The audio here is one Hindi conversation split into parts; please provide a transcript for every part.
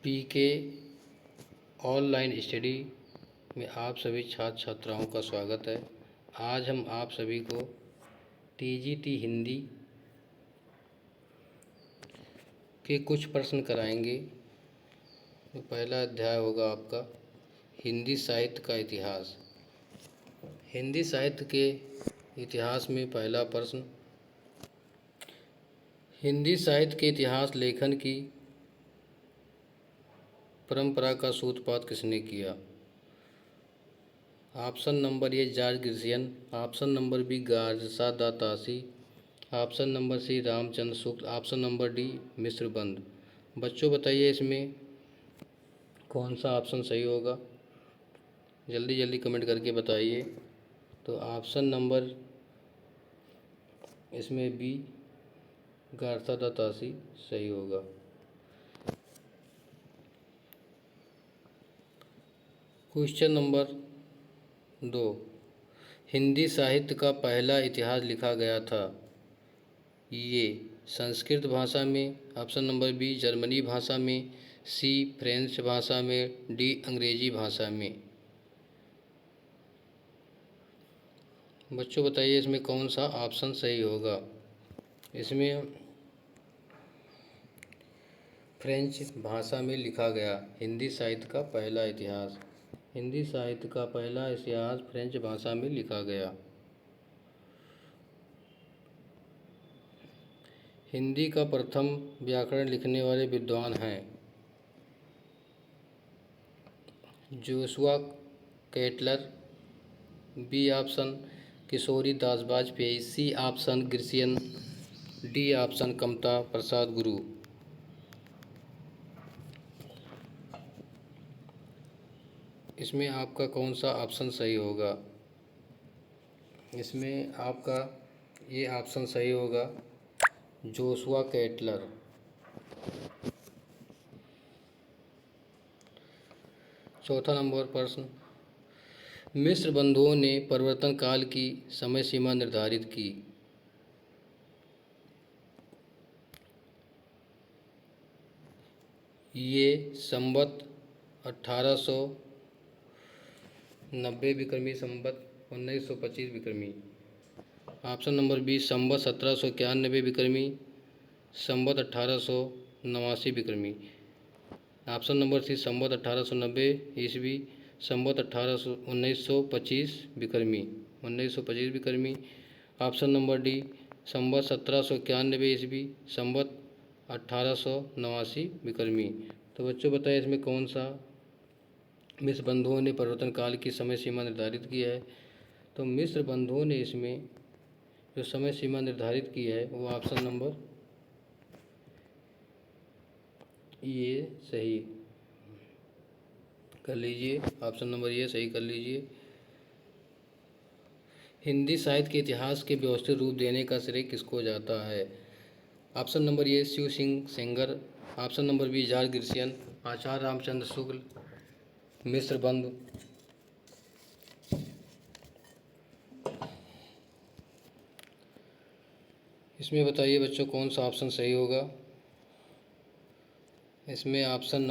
पीके ऑनलाइन स्टडी में आप सभी छात्र छात्राओं का स्वागत है। आज हम आप सभी को टीजीटी हिंदी के कुछ प्रश्न कराएंगे। तो पहला अध्याय होगा आपका हिंदी साहित्य का इतिहास। हिंदी साहित्य के इतिहास में पहला प्रश्न, हिंदी साहित्य के इतिहास लेखन की परंपरा का सूत्रपात किसने किया? Option number A George Grierson, option number B Garcin de Tassy, option number C Ramchandra Shukla, option number D Mishrabandhu. बच्चों बताइए इसमें कौन सा ऑप्शन सही होगा? जल्दी जल्दी कमेंट करके बताइए। तो ऑप्शन नंबर इसमें बी गारसा दा तासी सही होगा। क्वेश्चन नंबर 2, हिंदी साहित्य का पहला इतिहास लिखा गया था। ये संस्कृत भाषा में, ऑप्शन नंबर बी जर्मनी भाषा में, सी फ्रेंच भाषा में, डी अंग्रेजी भाषा में। बच्चों बताइए इसमें कौन सा ऑप्शन सही होगा? इसमें फ्रेंच भाषा में लिखा गया हिंदी साहित्य का पहला इतिहास। हिंदी साहित्य का पहला इतिहास फ्रेंच भाषा में लिखा गया। हिंदी का प्रथम व्याकरण लिखने वाले विद्वान हैं Joshua Ketelaar, B option Kishori Das Vajpeyi, C option Grierson, D option Kamta Prasad Guru. इसमें आपका कौन सा ऑप्शन सही होगा? इसमें आपका ये ऑप्शन सही होगा जोशुआ केटलर। चौथा नंबर प्रश्न, मिस्र बंधुओं ने परिवर्तन काल की समय सीमा निर्धारित की। ये संवत 1890 विक्रमी, संवत 1925 विक्रमी। ऑप्शन नंबर बी संवत 1791 विक्रमी, संवत 1889 विक्रमी। ऑप्शन नंबर सी संवत 1890 ईस्वी, संवत 1925 विक्रमी, 1925 विक्रमी। ऑप्शन नंबर डी संवत 1791 ईस्वी, संवत 1889 विक्रमी। तो बच्चों बताइए इसमें कौन सा मिस्र बंधुओं ने परिवर्तन काल की समय सीमा निर्धारित की है? तो मिस्र बंधुओं ने इसमें जो समय सीमा निर्धारित की है वो ऑप्शन नंबर ये सही कर लीजिए, ऑप्शन नंबर ये सही कर लीजिए। हिंदी साहित्य के इतिहास के व्यवस्थित रूप देने का श्रेय किसको जाता है? Option number A Shiv Singh Sengar, option number B George Grierson, Acharya Ramchandra Shukla, Mishrabandhu. इसमें बताइए बच्चों कौन सा ऑप्शन सही होगा? इसमें ऑप्शन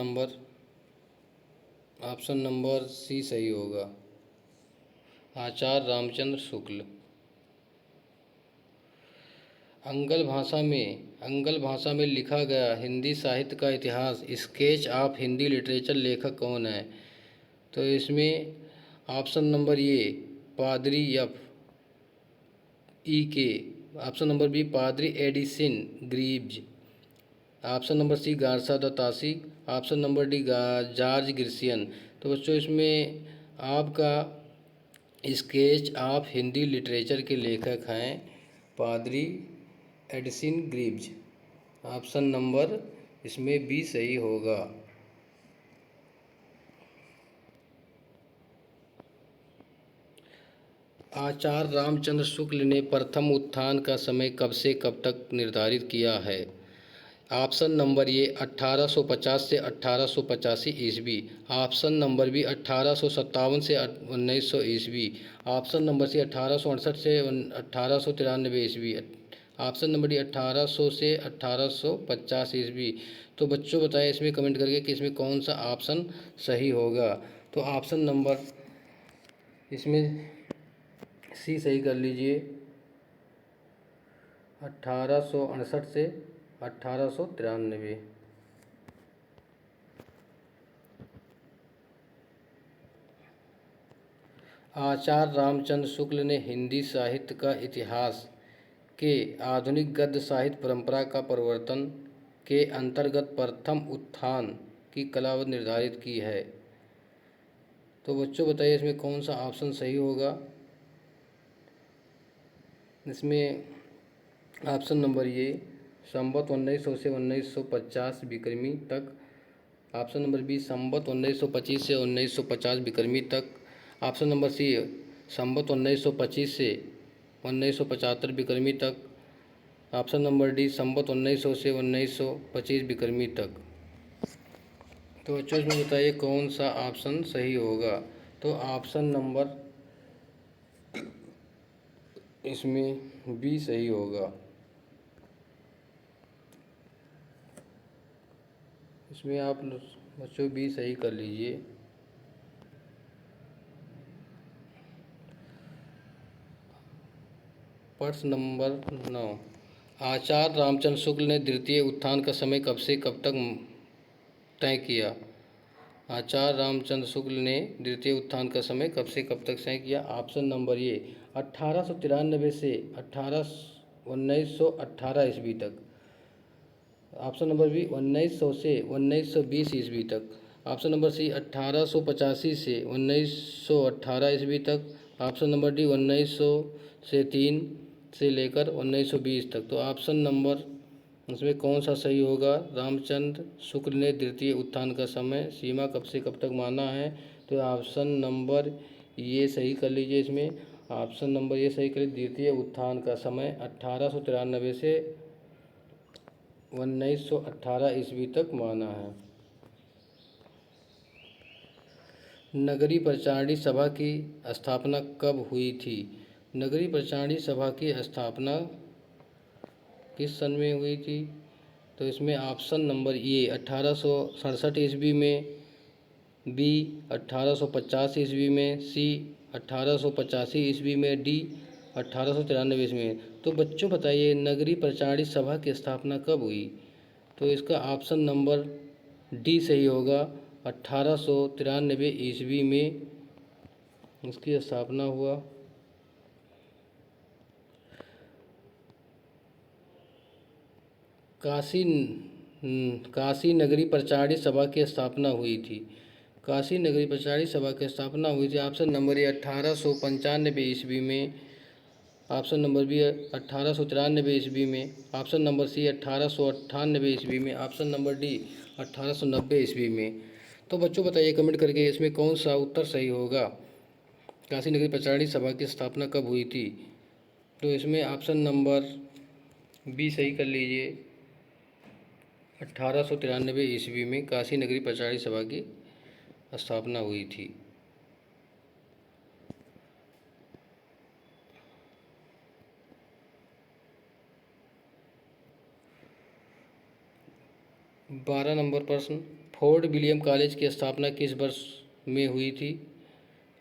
नंबर सी सही होगा, आचार्य रामचंद्र शुक्ल। अंगल भाषा में लिखा गया हिंदी साहित्य का इतिहास स्केच ऑफ हिंदी लिटरेचर लेखक कौन है? तो इसमें ऑप्शन नंबर ए पादरी F E Keay, option number B पादरी Edison Greaves, option number C Garcin de Tassy, option number D George Grierson. तो बच्चों इसमें आपका स्केच ऑफ हिंदी लिटरेचर के लेखक हैं पादरी एडिसन ग्रीव्ज। ऑप्शन नंबर इसमें बी सही होगा। आचार्य रामचंद्र शुक्ल ने प्रथम उत्थान का समय कब से कब तक निर्धारित किया है? ऑप्शन नंबर ये 1850 से 1885 ईस्वी, ऑप्शन नंबर बी 1857 से 1900 ईस्वी, ऑप्शन नंबर सी 1868 से 1893 ईस्वी, ऑप्शन नंबर डी 1800 से 1850 ईस्वी। तो बच्चों बताएं इसमें कमेंट करके कि इसमें कौन सा ऑप्शन सही होगा। तो ऑप्शन नंबर इसमें सी सही कर लीजिए, 1868 से 1893। आचार्य रामचंद्र शुक्ल ने हिंदी साहित्य का इतिहास के आधुनिक गद्य साहित्य परंपरा का प्रवर्तन के अंतर्गत प्रथम उत्थान की कला निर्धारित की है। तो बच्चों बताइए इसमें कौन सा ऑप्शन सही होगा। इसमें ऑप्शन नंबर ये संवत 1900 से 1950 विक्रमी तक। ऑप्शन नंबर बी संवत 1925 से 1950 विक्रमी तक। ऑप्शन नंबर सी संवत 1925 से 1975 विक्रमी तक। ऑप्शन नंबर डी संवत 1900 से 1925 विक्रमी तक। तो बच्चों इसमें बताइए कौन सा ऑप्शन सही होगा। तो ऑप्शन नंबर इसमें बी सही होगा। इसमें आप बच्चों बी सही कर लीजिए। प्रश्न नंबर 9, आचार्य रामचंद्र शुक्ल ने द्वितीय उत्थान का समय कब से कब तक तय किया। आचार्य रामचंद्र शुक्ल ने द्वितीय उत्थान का समय कब से कब तक तय किया। ऑप्शन नंबर ये 1893 से 1918 ईस्वी तक। ऑप्शन नंबर बी 1900 से 1920 ईस्वी तक। ऑप्शन नंबर सी 1885 से 1918 ईस्वी तक। ऑप्शन नंबर डी 1900 से 3 से लेकर 1920 तक। तो ऑप्शन नंबर इसमें कौन सा सही होगा। रामचंद्र शुक्ल ने द्वितीय उत्थान का समय सीमा कब से कब तक माना है। तो ऑप्शन नंबर ये सही कर लीजिए। इसमें ऑप्शन नंबर ये सही करिए, द्वितीय उत्थान का समय 1893 से 1918 ईस्वी तक माना है। नगरीय प्रचारणी सभा की स्थापना कब हुई थी। नगरीय प्रचारणी सभा की स्थापना किस सन में हुई थी। तो इसमें ऑप्शन नंबर ए 1867 ईस्वी में, बी 1850 ईस्वी में, सी 1885 ईस्वी में, डी 1893 ईस्वी में। तो बच्चों बताइए नगरीय प्रचारणी सभा की स्थापना कब हुई। तो इसका ऑप्शन नंबर डी सही होगा, 1893 ईस्वी में इसकी स्थापना हुआ। काशी नगरी प्रचारणी सभा की स्थापना हुई थी। काशी नगरी प्रचारणी सभा की स्थापना हुई थी। ऑप्शन नंबर ए 1895 ईस्वी में। ऑप्शन नंबर बी 1893 ईस्वी में। ऑप्शन नंबर सी 1898 ईस्वी में। ऑप्शन नंबर डी 1890 ईस्वी में। तो बच्चों बताइए कमेंट करके इसमें कौन सा उत्तर सही होगा। काशी नगरी प्रचारणी सभा की स्थापना कब हुई थी। तो इसमें ऑप्शन नंबर बी सही कर लीजिए, 1893 ईस्वी में काशी नगरी प्रचारणी सभा की स्थापना हुई थी। बारह नंबर प्रश्न, फोर्ट विलियम कॉलेज की स्थापना किस वर्ष में हुई थी।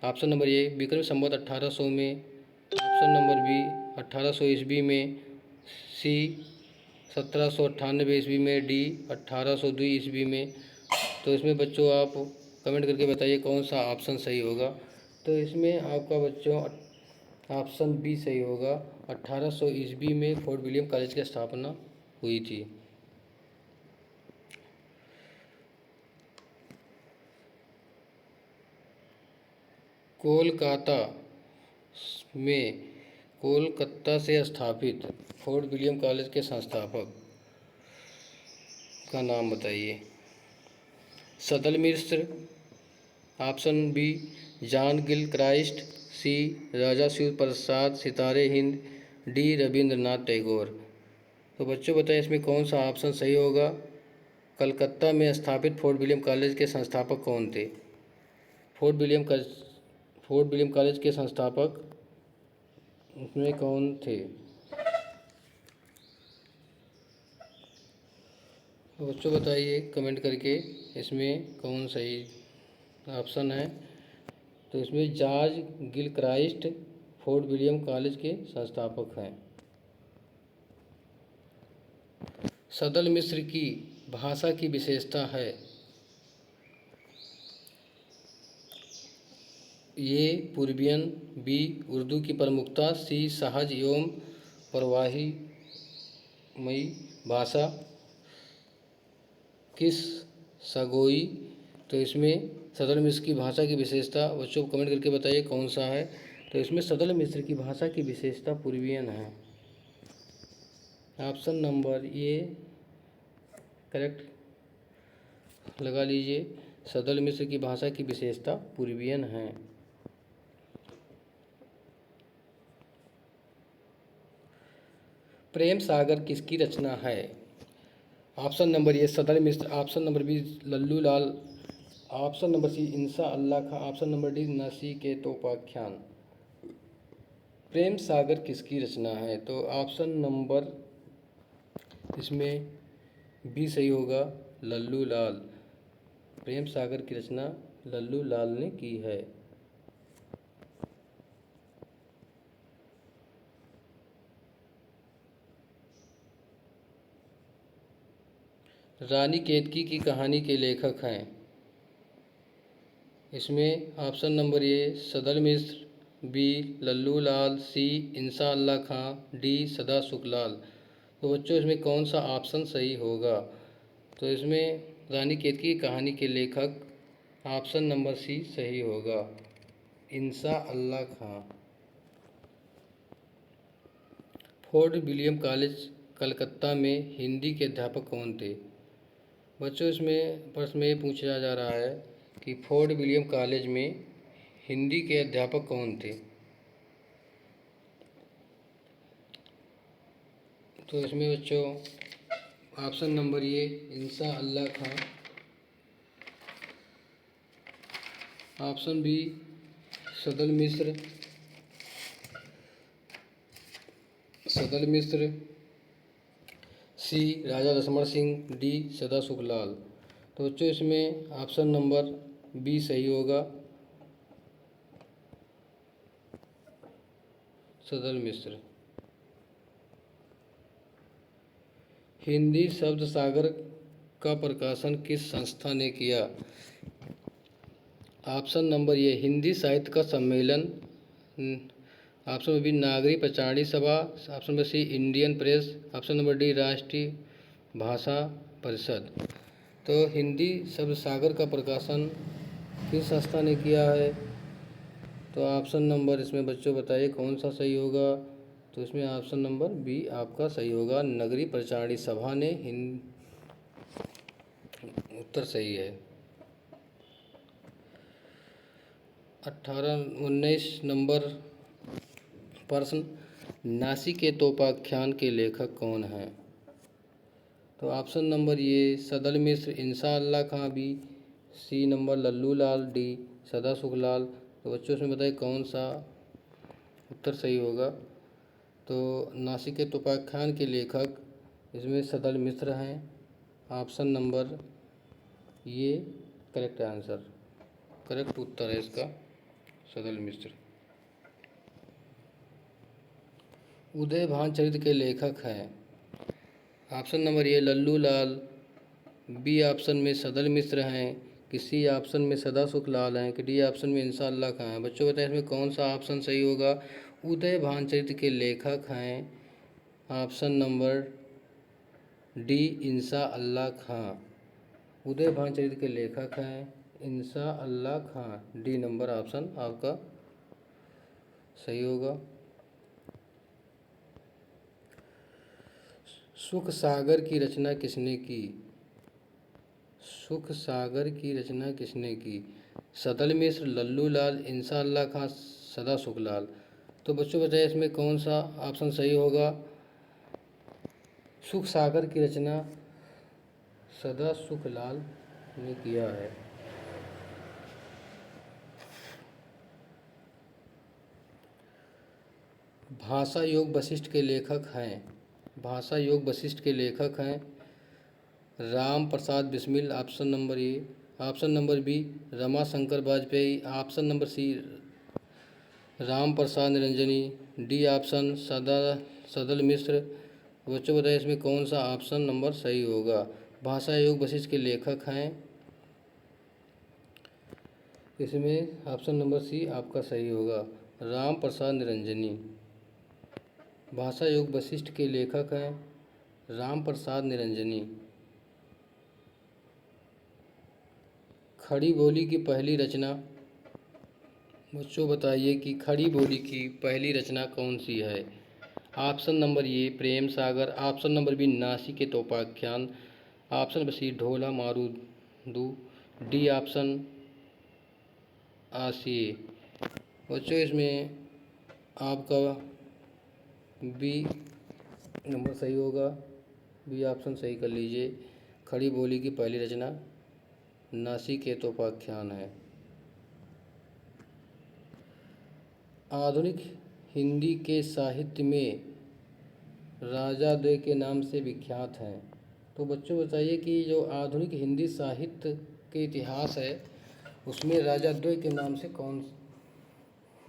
ऑप्शन नंबर ए विक्रम संवत 1800 में। ऑप्शन नंबर बी 1800 ईस्वी में, सी 1798 ईस्वी में, डी 1802 ईस्वी में। तो इसमें बच्चों आप कमेंट करके बताइए कौन सा ऑप्शन सही होगा। तो इसमें आपका बच्चों ऑप्शन बी सही होगा, 1800 ईस्वी में फोर्ट विलियम कॉलेज की स्थापना हुई थी। कोलकाता से स्थापित फोर्ट विलियम कॉलेज के संस्थापक का नाम बताइए। Sadal Mishra, option B John Gilchrist, C Raja Shiv Prasad Sitare Hind, D Rabindranath Tagore. तो बच्चों बताएं इसमें कौन सा ऑप्शन सही होगा। कलकत्ता में स्थापित फोर्ट विलियम कॉलेज के संस्थापक कौन थे। फोर्ट विलियम कॉलेज के संस्थापक उसमें कौन थे। तो बच्चों बताइए कमेंट करके इसमें कौन सही ऑप्शन है। तो इसमें George Gilchrist fort William college के संस्थापक हैं। सदल मिस्र की भाषा की विशेषता है। ये पूर्वियन, बी उर्दू की प्रमुखता, सी सहज एवं प्रवाहीमयी भाषा, किस सगोई। तो इसमें सदल मिस्र की भाषा की विशेषता बच्चों को कमेंट करके बताइए कौन सा है। तो इसमें सदल मिस्र की भाषा की विशेषता पूर्वियन है। ऑप्शन नंबर ए करेक्ट लगा लीजिए। सदल मिस्र की भाषा की विशेषता पूर्वियन है। प्रेम सागर किसकी रचना है। ऑप्शन नंबर ए सदर मिस्र, option number B Lallu Lal, option number सी इंसा अल्लाह खां, option number D नचिकेतोपाख्यान। Prem Sagar किसकी रचना है। तो ऑप्शन नंबर इसमें बी सही होगा, लल्लू लाल। प्रेम सागर की रचना लल्लू लाल ने की है। रानी केतकी की कहानी के लेखक हैं। इसमें ऑप्शन नंबर ए सदल मिस्र, बी लल्लू लाल, सी इंसा अल्लाह खां, डी सदा सुखलाल। तो बच्चों इसमें कौन सा ऑप्शन सही होगा। तो इसमें रानी केतकी की कहानी के लेखक ऑप्शन नंबर सी सही होगा, इंसा अल्लाह खां। फोर्ट विलियम कॉलेज कलकत्ता में हिंदी के अध्यापक कौन थे। बच्चों इसमें प्रश्न में ये पूछा जा रहा है कि फोर्ट विलियम कॉलेज में हिंदी के अध्यापक कौन थे। तो इसमें बच्चों ऑप्शन नंबर ये इंसा अल्लाह खां, ऑप्शन बी सदल मिस्र, सी राजा लक्ष्मण सिंह, डी सदा सुखलाल। तो बच्चों इसमें ऑप्शन नंबर बी सही होगा, सदल मिस्र। हिंदी शब्द सागर का प्रकाशन किस संस्था ने किया। ऑप्शन नंबर ये हिंदी साहित्य का सम्मेलन, option number B Nagari Pracharini Sabha, option number C Indian Press, option number D Rashtriya Bhasha परिषद। तो हिंदी शब्द सागर का प्रकाशन किस संस्था ने किया है। तो ऑप्शन नंबर इसमें बच्चों बताइए कौन सा सही होगा। तो इसमें ऑप्शन नंबर बी आपका सही होगा, नगरीय प्रचारणी सभा ने उत्तर सही है। 19 नंबर प्रश्न, नाचिकेतोपाख्यान के लेखक कौन हैं। तो ऑप्शन नंबर ये सदल मिस्र, इंसा अल्लाह खां, बी सी नंबर लल्लू लाल, डी सदा सुखलाल। तो बच्चों इसमें बताइए कौन सा उत्तर सही होगा। तो नाचिकेतोपाख्यान के लेखक इसमें सदल मिस्र हैं। ऑप्शन नंबर ये करेक्ट आंसर, करेक्ट उत्तर है इसका सदल मिस्र। उदयभान चरित्र के लेखक हैं। Option number A Lallu Lal, B option में सदल मिस्र हैं, कि सी ऑप्शन में सदा सुखलाल हैं, कि डी ऑप्शन में इंसा अल्लाह खां हैं। बच्चों बताएं इसमें कौन सा ऑप्शन सही होगा। उदयभान चरित्र के लेखक हैं ऑप्शन नंबर डी इंसा अल्लाह खां। उदयभान चरित्र के लेखक हैं इंसा अल्लाह खां, डी नंबर ऑप्शन आपका सही होगा। सुख सागर की रचना किसने की। सुख सागर की रचना किसने की। सदल मिस्र, लल्लू लाल, इंसा अल्लाह खां, सदा सुखलाल। तो बच्चों बताइए इसमें कौन सा ऑप्शन सही होगा। सुख सागर की रचना सदा सुखलाल ने किया है। भाषा योग वशिष्ठ के लेखक हैं। भाषा योग वशिष्ठ के लेखक हैं Ram Prasad Bismil option number A. Option number B Rama Shankar Vajpeyi. Option number C Ram Prasad Niranjani. D option Sadal Mishra. बच्चों बताइए इसमें कौन सा ऑप्शन नंबर सही होगा। भाषा योग वशिष्ठ के लेखक हैं। इसमें ऑप्शन नंबर सी आपका सही होगा, राम प्रसाद निरंजनी। भाषा योग वशिष्ठ के लेखक हैं राम प्रसाद निरंजनी। खड़ी बोली की पहली रचना। बच्चों बताइए कि खड़ी बोली की पहली रचना कौन सी है। Option number A Prem Sagar. Option number B Nasiketopakhyan. Option number C Dhola Marudu. D option आसिए। बच्चों इसमें आपका बी नंबर सही होगा, बी ऑप्शन सही कर लीजिए। खड़ी बोली की पहली रचना नासिकें तोपाख्यान है। आधुनिक हिंदी के साहित्य में राजाद्वय के नाम से विख्यात हैं। तो बच्चों बताइए कि जो आधुनिक हिंदी साहित्य के इतिहास है उसमें राजाद्वय के नाम से कौन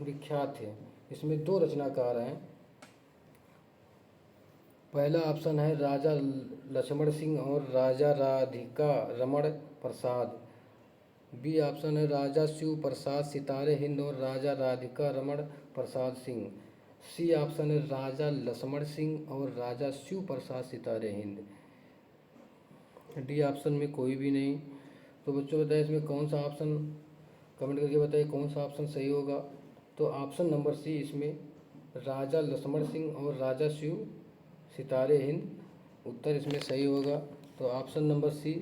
विख्यात है। इसमें दो रचनाकार हैं। पहला ऑप्शन है राजा लक्ष्मण सिंह और राजा राधिका रमण प्रसाद। बी ऑप्शन है राजा शिव प्रसाद सितारे हिंद और राजा राधिका रमण प्रसाद सिंह। सी ऑप्शन है राजा लक्ष्मण सिंह और राजा शिव प्रसाद सितारे हिंद। डी ऑप्शन में कोई भी नहीं। तो बच्चों बताइए इसमें कौन सा ऑप्शन, कमेंट करके बताइए कौन सा ऑप्शन सही होगा। तो ऑप्शन नंबर सी इसमें राजा लक्ष्मण सिंह और राजा शिव सितारे हिंद उत्तर इसमें सही होगा। तो option number C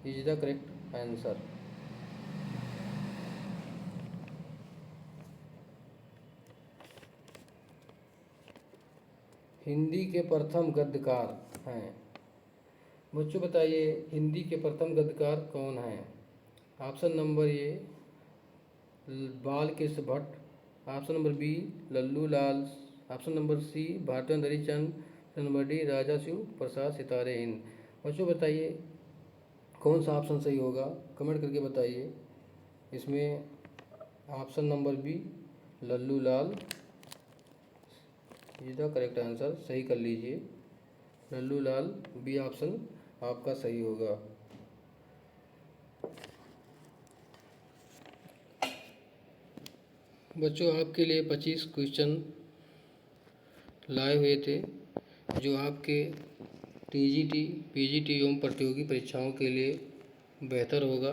is the correct answer. Hindi के प्रथम गद्यकार हैं। बच्चों बताइए हिंदी के प्रथम गद्यकार कौन हैं। Option number A Balkrishna Bhatt. Option number B Lallu Lal. Option number C Bhartendu Harishchandra. Option number D Raja Shiv Prasad Sitare Hind. बच्चों बताइए कौन सा ऑप्शन सही होगा, कमेंट करके बताइए। इसमें option number B Lallu Lal is the correct answer, सही कर लीजिए। लल्लू लाल बी ऑप्शन आपका सही होगा। बच्चों आपके लिए 25 क्वेश्चन लाए हुए थे जो आपके टीजीटी पीजीटी एवं प्रतियोगी परीक्षाओं के लिए बेहतर होगा।